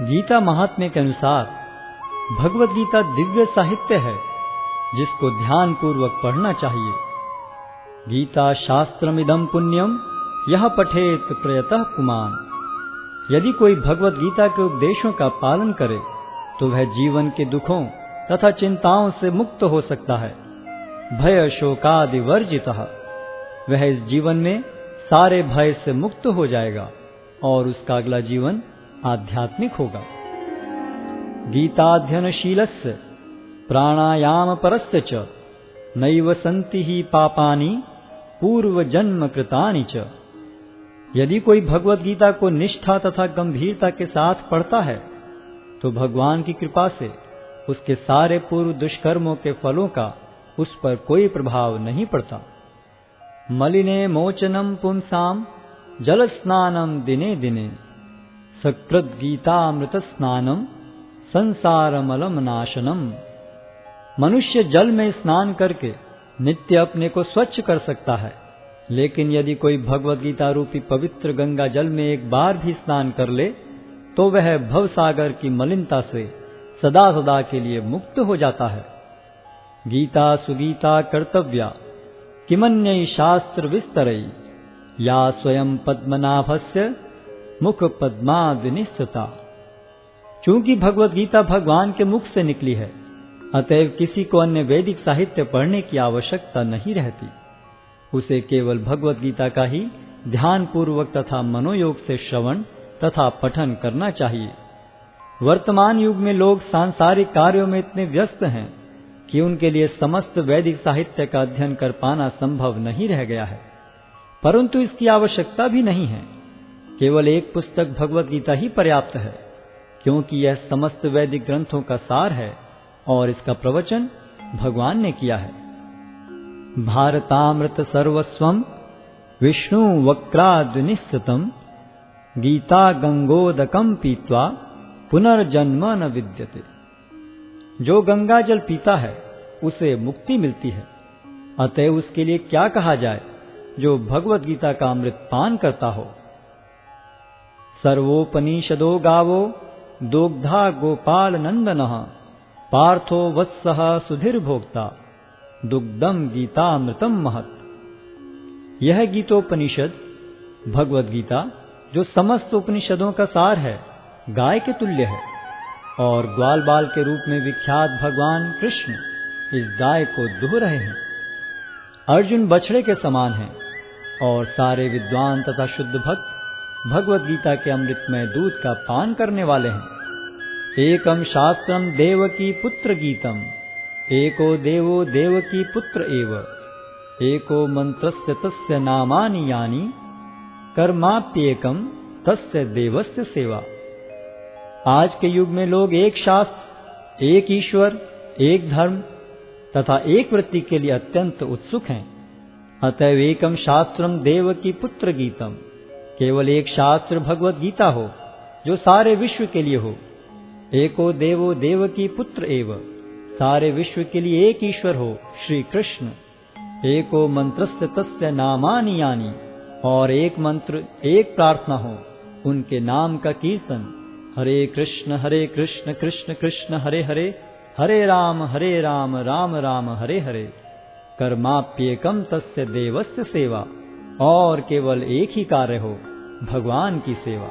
गीता महात्म्य के अनुसार भगवत गीता दिव्य साहित्य है जिसको ध्यान पूर्वक पढ़ना चाहिए। गीता शास्त्रमिदं पुण्यम यह पठेत प्रयतः पुमान। यदि कोई भगवत गीता के उपदेशों का पालन करे तो वह जीवन के दुखों तथा चिंताओं से मुक्त हो सकता है। भय शोकादि वर्जितः, वह इस जीवन में सारे भय से मुक्त हो जाएगा और उसका अगला जीवन आध्यात्मिक होगा। गीताध्ययनशीलस्य प्राणायाम परस्य च नैव सन्ति ही पापानि पूर्व जन्म कृतानि च। यदि कोई भगवत गीता को निष्ठा तथा गंभीरता के साथ पढ़ता है तो भगवान की कृपा से उसके सारे पूर्व दुष्कर्मों के फलों का उस पर कोई प्रभाव नहीं पड़ता। मलिने मोचनम पुंसाम जल स्नानम दिने दिने सकृत गीतामृत स्नानम संसारमलम नाशनम। मनुष्य जल में स्नान करके नित्य अपने को स्वच्छ कर सकता है, लेकिन यदि कोई भगवत गीता रूपी पवित्र गंगा जल में एक बार भी स्नान कर ले तो वह भवसागर की मलिनता से सदा सदा के लिए मुक्त हो जाता है। गीता सुगीता कर्तव्या किमन्यै शास्त्र विस्तरै या स्वयं पद्मनाभस्य मुख पद्मादिनिस्सता। चूंकि भगवत गीता भगवान के मुख से निकली है, अतएव किसी को अन्य वैदिक साहित्य पढ़ने की आवश्यकता नहीं रहती। उसे केवल भगवत गीता का ही ध्यान पूर्वक तथा मनोयोग से श्रवण तथा पठन करना चाहिए। वर्तमान युग में लोग सांसारिक कार्यों में इतने व्यस्त हैं कि उनके लिए समस्त वैदिक साहित्य का अध्ययन कर पाना संभव नहीं रह गया है, परंतु इसकी आवश्यकता भी नहीं है। केवल एक पुस्तक भगवत गीता ही पर्याप्त है, क्योंकि यह समस्त वैदिक ग्रंथों का सार है और इसका प्रवचन भगवान ने किया है। भारतामृत सर्वस्वम विष्णु वक्राद्निस्सतम गीता गंगोदकम पीत्वा पुनर्जन्म न विद्यते। जो गंगा जल पीता है उसे मुक्ति मिलती है, अतएव उसके लिए क्या कहा जाए जो भगवत गीता का अमृत पान करता हो। सर्वोपनिषदो गावो दोग्धा गोपाल नंदनः पार्थो वत्सः सुधीर्भोक्ता दुग्धम गीतामृतम महत्। यह गीतोपनिषद भगवत गीता जो समस्त उपनिषदों का सार है, गाय के तुल्य है और ग्वाल बाल के रूप में विख्यात भगवान कृष्ण इस गाय को दुह रहे हैं। अर्जुन बछड़े के समान हैं और सारे विद्वान तथा शुद्ध भक्त भगवत गीता के अमृतमय दूध का पान करने वाले हैं। एकम शास्त्रम देवकी पुत्र गीतम एको देवो देवकी पुत्र एव एको मंत्रस्य तस्य नामानि यानि कर्माप्येकम तस्य देवस्य सेवा। आज के युग में लोग एक शास्त्र, एक ईश्वर, एक धर्म तथा एक वृत्ति के लिए अत्यंत उत्सुक हैं। अतएव एकम शास्त्रम देवकी पुत्र गीतम, केवल एक शास्त्र भगवत गीता हो जो सारे विश्व के लिए हो। एको देवो देवकी पुत्र एव, सारे विश्व के लिए एक ईश्वर हो श्री कृष्ण। एको मंत्रस्य तस्य नामानि यानि, और एक मंत्र एक प्रार्थना हो, उनके नाम का कीर्तन। हरे कृष्ण कृष्ण कृष्ण हरे हरे, हरे राम राम राम हरे हरे। कर्माप्येकम तस्य देवस्य सेवा, और केवल एक ही कार्य हो, भगवान की सेवा।